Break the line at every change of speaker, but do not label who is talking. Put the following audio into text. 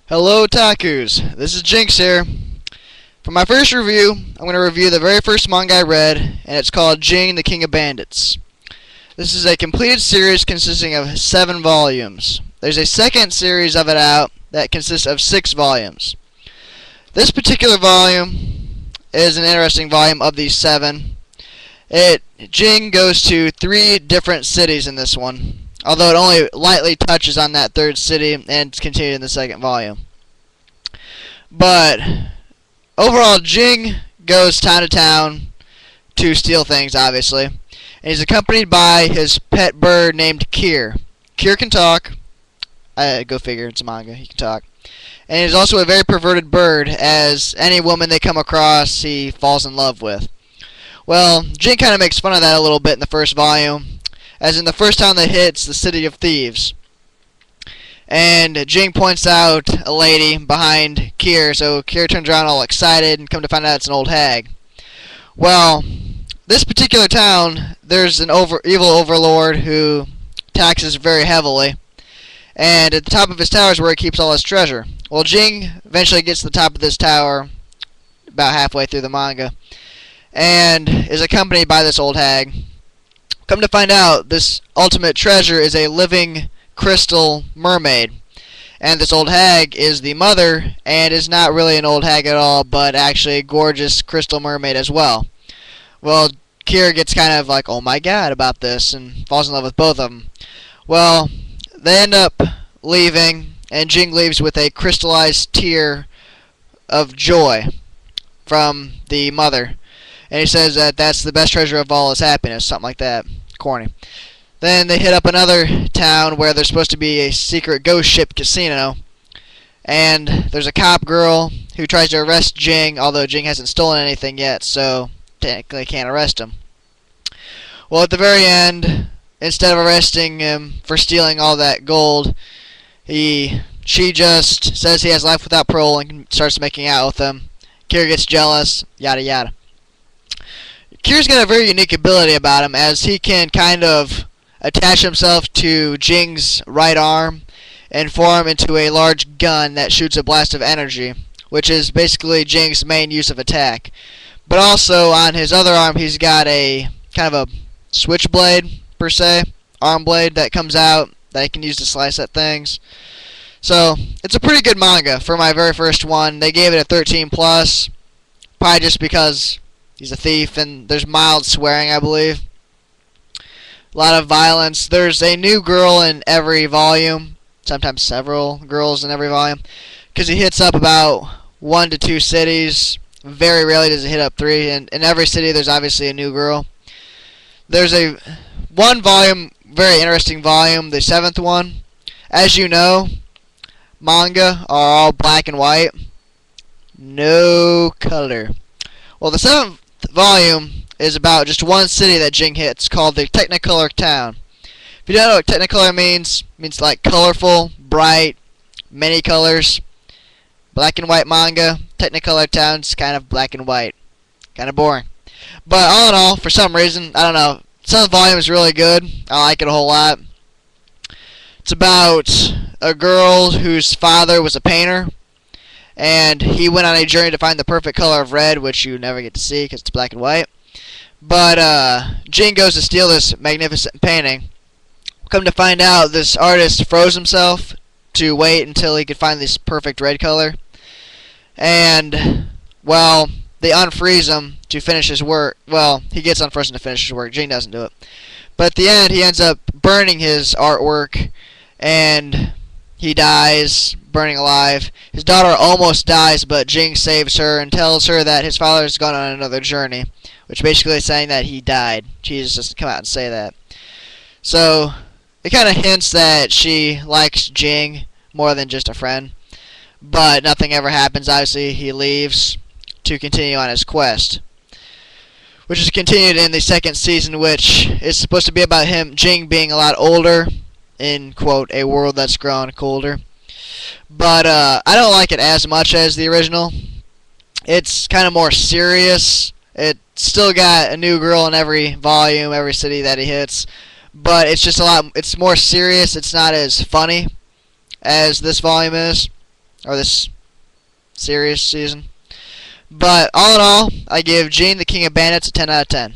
Hello Takus, this is Jinx here. For my first review, I'm going to review the very first manga I read, and it's called Jing the King of Bandits. This is a completed series consisting of 7 volumes. There's a second series of it out that consists of 6 volumes. This particular volume is an interesting volume of these 7. Jing goes to 3 different cities in this one, although it only lightly touches on that 3rd city, and it's continued in the 2nd volume. But overall, Jing goes town to town to steal things, obviously, and he's accompanied by his pet bird named Kier. Kier can talk. Go figure, it's a manga, he can talk. And he's also a very perverted bird, as any woman they come across he falls in love with. Well, Jing kind of makes fun of that a little bit in the first volume, as in the first town they hit, it's the City of Thieves. And Jing points out a lady behind Kier, so Kier turns around all excited, and come to find out it's an old hag. Well, this particular town, there's an evil overlord who taxes very heavily, and at the top of his tower is where he keeps all his treasure. Well, Jing eventually gets to the top of this tower about halfway through the manga, and is accompanied by this old hag. Come to find out, this ultimate treasure is a living crystal mermaid, and this old hag is the mother, and is not really an old hag at all, but actually a gorgeous crystal mermaid as well. Well, Kier gets kind of like, oh my god, about this, and falls in love with both of them. Well, they end up leaving, and Jing leaves with a crystallized tear of joy from the mother. And he says that that's the best treasure of all is happiness, something like that. Corny. Then they hit up another town where there's supposed to be a secret ghost ship casino. And there's a cop girl who tries to arrest Jing, although Jing hasn't stolen anything yet, so technically can't arrest him. Well, at the very end, instead of arresting him for stealing all that gold, she just says he has life without parole and starts making out with him. Kier gets jealous, yada yada. Kier's got a very unique ability about him, as he can kind of attach himself to Jing's right arm and form into a large gun that shoots a blast of energy, which is basically Jing's main use of attack. But also on his other arm he's got a kind of a switchblade, per se, arm blade that comes out that he can use to slice at things. So it's a pretty good manga for my very first one. They gave it a 13+, probably just because he's a thief, and there's mild swearing, I believe. A lot of violence. There's a new girl in every volume, sometimes several girls in every volume, because he hits up about 1 to 2 cities. Very rarely does he hit up 3, and in every city there's obviously a new girl. There's one volume, very interesting volume, the 7th one. As you know, manga are all black and white, no color. Well, the 7th volume is about just one city that Jing hits, called the Technicolor town. If you don't know what Technicolor means, it means like colorful, bright, many colors. Black and white manga, Technicolor town's kind of black and white. Kind of boring. But all in all, for some reason, I don't know, some volume is really good. I like it a whole lot. It's about a girl whose father was a painter, and he went on a journey to find the perfect color of red, which you never get to see because it's black and white. But Jing goes to steal this magnificent painting. Come to find out, this artist froze himself to wait until he could find this perfect red color. And, well, they unfreeze him to finish his work. Well, he gets unfrozen to finish his work. Jing doesn't do it. But at the end, he ends up burning his artwork, and he dies, burning alive. His daughter almost dies, but Jing saves her and tells her that his father has gone on another journey, which basically is saying that he died. She just doesn't come out and say that. So it kind of hints that she likes Jing more than just a friend, but nothing ever happens. Obviously, he leaves to continue on his quest, which is continued in the 2nd season, which is supposed to be about Jing being a lot older in, quote, a world that's grown colder. But I don't like it as much as the original. It's kind of more serious. It still got a new girl in every volume, every city that he hits, but it's just it's more serious. It's not as funny as this volume is. or this series season. But all in all, I give Jing the King of Bandits a 10 out of 10.